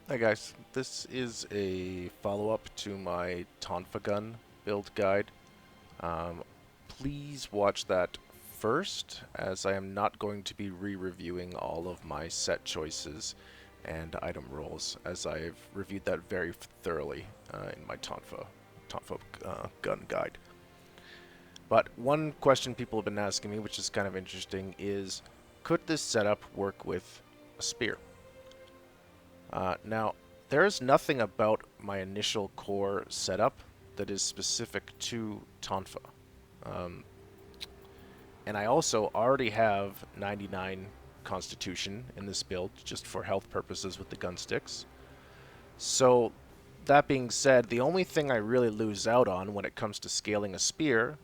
Hi guys, this is a follow-up to my Tonfa gun build guide. Um, please watch that first, as I am not going to be re-reviewing all of my set choices and item rolls, as I've reviewed that very thoroughly in my Tonfa gun guide. But one question people have been asking me, which is kind of interesting, is could this setup work with a spear? Now, there is nothing about my initial core setup that is specific to Tonfa. Um, and I also already have 99 Constitution in this build, just for health purposes with the gun sticks. So, that being said, the only thing I really lose out on when it comes to scaling a spear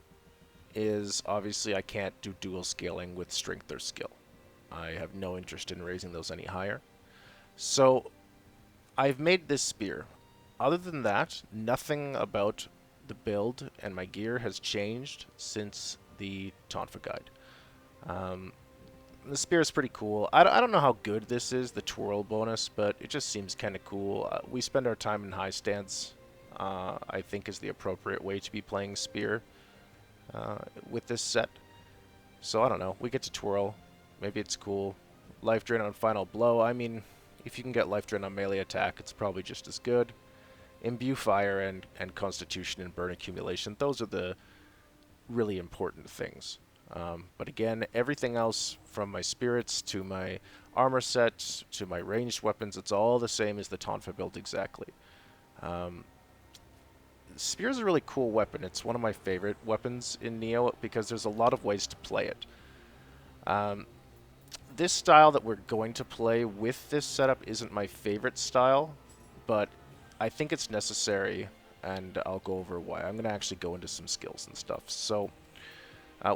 is obviously I can't do dual scaling with strength or skill. I have no interest in raising those any higher. So I've made this spear. Other than that, nothing about the build and my gear has changed since the Tonfa guide. Um, the spear is pretty cool. I don't know how good this is, the twirl bonus, but it just seems kind of cool. We spend our time in high stance, I think is the appropriate way to be playing spear uh, with this set. So I don't know. We get to twirl. Maybe it's cool. Life drain on final blow. I mean, if you can get life drain on melee attack, it's probably just as good. Imbue fire and constitution and burn accumulation. Those are the really important things. But again, everything else from my spirits to my armor set to my ranged weapons, it's all the same as the Tonfa build exactly. Um, Spear is a really cool weapon. It's one of my favorite weapons in Nioh because there's a lot of ways to play it. Um, this style that we're going to play with this setup isn't my favorite style, but I think it's necessary, and I'll go over why. I'm going to actually go into some skills and stuff. So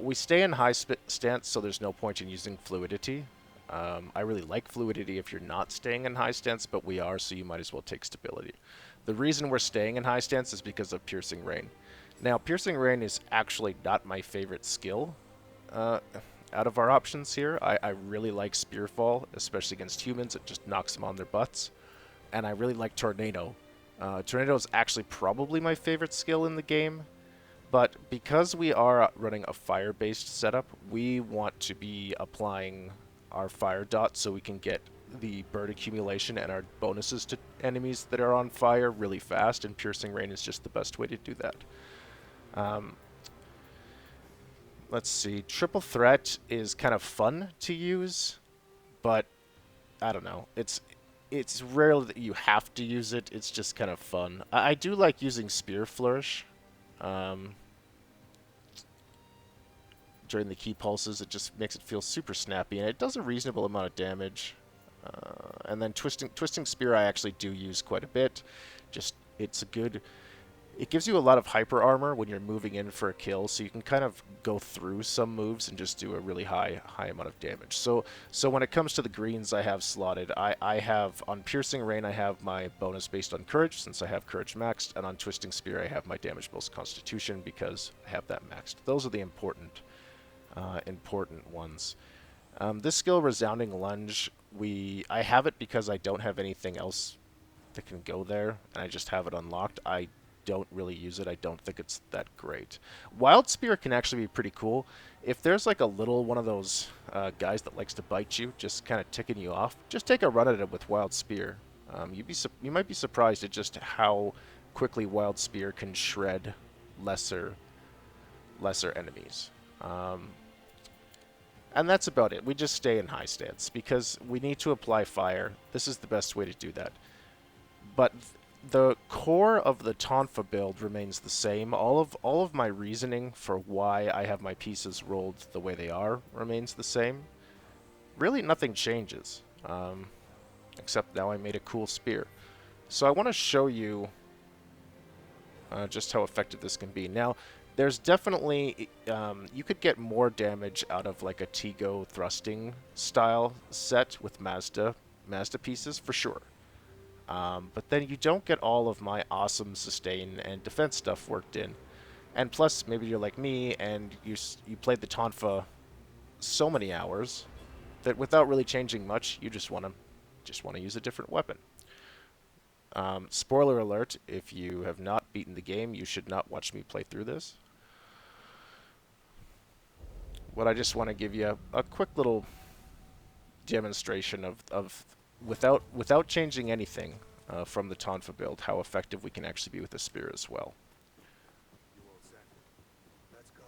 we stay in high stance, so there's no point in using fluidity. I really like fluidity if you're not staying in high stance, but we are, so you might as well take stability. The reason we're staying in high stance is because of Piercing Rain. Now, Piercing Rain is actually not my favorite skill uh, out of our options here. I really like Spearfall, especially against humans. It just knocks them on their butts. And I really like Tornado. Tornado is actually probably my favorite skill in the game. But because we are running a fire-based setup, we want to be applying our fire dot so we can get the bird accumulation and our bonuses to enemies that are on fire really fast, and Piercing Rain is just the best way to do that. Um, let's see. Triple Threat is kind of fun to use, but I don't know. It's rare that you have to use it. It's just kind of fun. I do like using Spear Flourish. Um, during the key pulses. It just makes it feel super snappy, and it does a reasonable amount of damage. And then twisting spear I actually do use quite a bit. Just it's a good. It gives you a lot of hyper armor when you're moving in for a kill, so you can kind of go through some moves and just do a really high amount of damage. So when it comes to the greens I have slotted, I have on Piercing Rain I have my bonus based on Courage since I have Courage maxed, and on Twisting Spear I have my damage bonus Constitution because I have that maxed. Those are the important ones. This skill, Resounding Lunge, I have it because I don't have anything else that can go there, and I just have it unlocked. I don't really use it. I don't think it's that great. Wild Spear can actually be pretty cool. If there's like a little one of those guys that likes to bite you, just kind of ticking you off, just take a run at it with Wild Spear. You might be surprised at just how quickly Wild Spear can shred lesser enemies. Um, and that's about it. We just stay in high stance because we need to apply fire. This is the best way to do that. But the core of the Tonfa build remains the same. All of my reasoning for why I have my pieces rolled the way they are remains the same. Really, nothing changes, except now I made a cool spear. So I want to show you just how effective this can be. Now, there's definitely you could get more damage out of like a Tigo thrusting style set with Mazda pieces for sure. But then you don't get all of my awesome sustain and defense stuff worked in. And plus, maybe you're like me and you played the Tonfa so many hours that without really changing much, you just want to use a different weapon. Spoiler alert, if you have not beaten the game, you should not watch me play through this. But I just want to give you a quick little demonstration of without changing anything from the Tonfa build, how effective we can actually be with the spear as well. You all set? Let's go.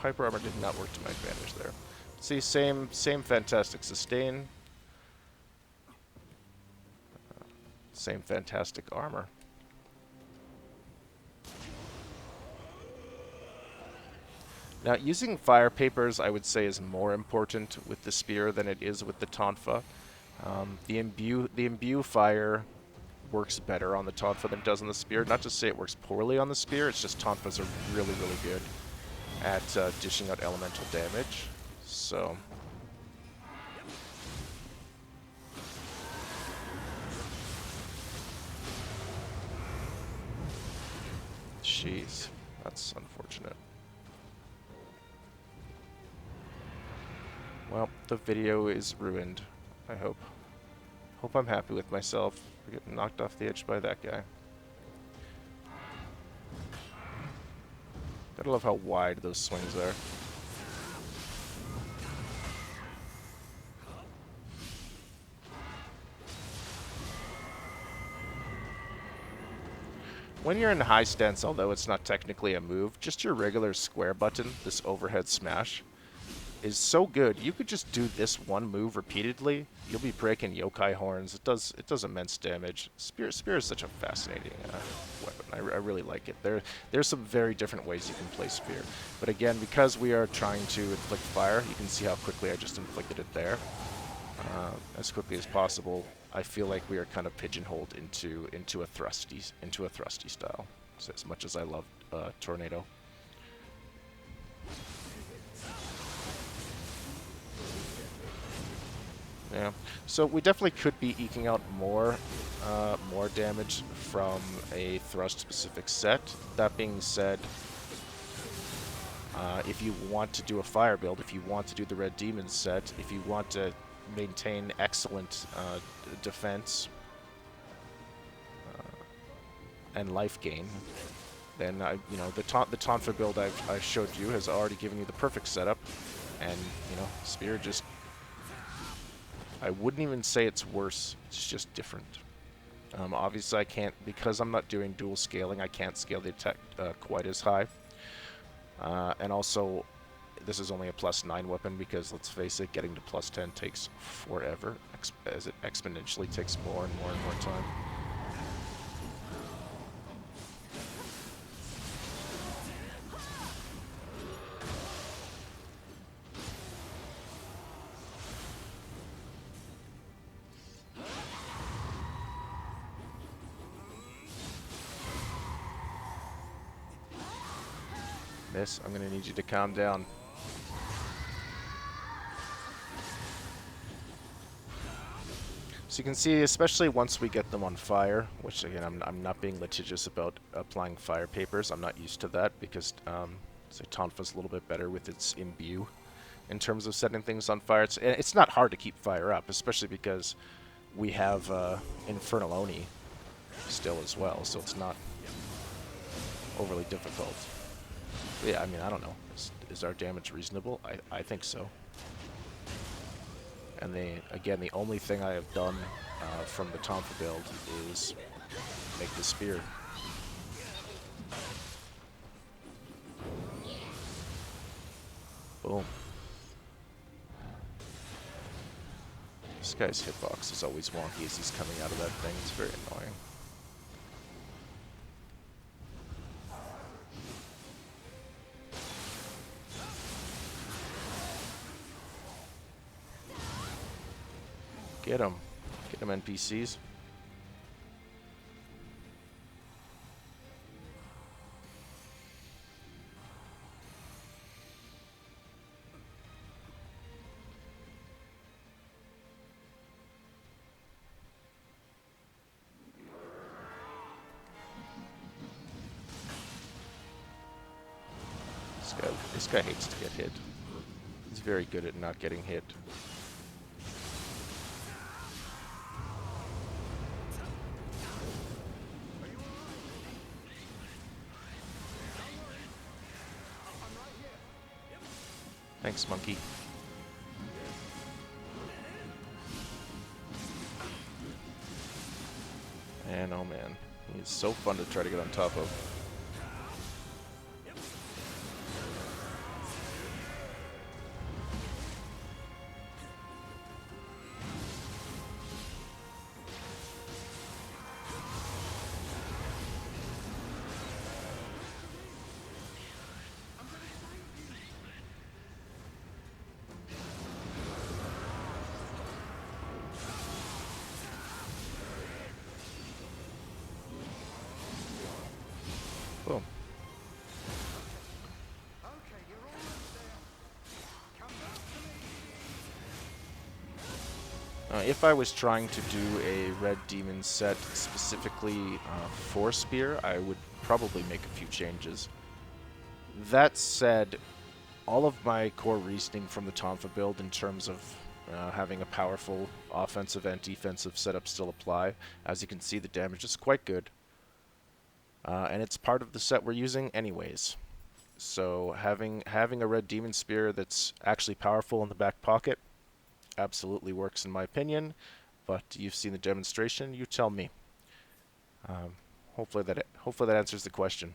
Hyper armor did not work to my advantage there. See, same fantastic sustain, same fantastic armor. Now, using fire papers, I would say, is more important with the spear than it is with the tonfa. The imbue fire works better on the tonfa than it does on the spear. Not to say it works poorly on the spear, it's just tonfas are really, really good at dishing out elemental damage. So, jeez, that's unfortunate. Well, the video is ruined, I hope. Hope I'm happy with myself for getting knocked off the edge by that guy. Gotta love how wide those swings are. When you're in high stance, although it's not technically a move, just your regular square button, this overhead smash, is so good. You could just do this one move repeatedly. You'll be breaking yokai horns. It does immense damage. Spear is such a fascinating weapon. I really like it. There's some very different ways you can play spear. But again, because we are trying to inflict fire, you can see how quickly I just inflicted it there. As quickly as possible. I feel like we are kind of pigeonholed into a thrusty style. So as much as I love tornado. Yeah, so we definitely could be eking out more damage from a thrust-specific set. That being said, if you want to do a fire build, if you want to do the Red Demon set, if you want to maintain excellent defense and life gain, then you know the Tonfa build I've showed you has already given you the perfect setup, and you know Spear just. I wouldn't even say it's worse, it's just different. Obviously I can't, because I'm not doing dual scaling, I can't scale the attack quite as high. And also, this is only a +9 weapon because, let's face it, getting to +10 takes forever, as it exponentially takes more and more and more time. Miss, I'm gonna need you to calm down. So you can see, especially once we get them on fire, which again, I'm not being litigious about applying fire papers. I'm not used to that because so Tonfa's a little bit better with its imbue in terms of setting things on fire. It's not hard to keep fire up, especially because we have Infernal Oni still as well, so it's not overly difficult. Yeah, I mean, I don't know. Is our damage reasonable? I think so. And again, the only thing I have done from the Tonfa build is make the spear. Boom. This guy's hitbox is always wonky as he's coming out of that thing. It's very annoying. Get him. Get him, NPCs. This guy hates to get hit. He's very good at not getting hit. Thanks, monkey. And oh man, he's so fun to try to get on top of. Boom. Okay, you're almost there. Come back to me. If I was trying to do a red demon set specifically for spear, I would probably make a few changes. That said, all of my core reasoning from the Tonfa build in terms of having a powerful offensive and defensive setup still apply. As you can see, the damage is quite good. And it's part of the set we're using anyways. So having a red demon spear that's actually powerful in the back pocket absolutely works in my opinion. But you've seen the demonstration. You tell me. Hopefully that answers the question.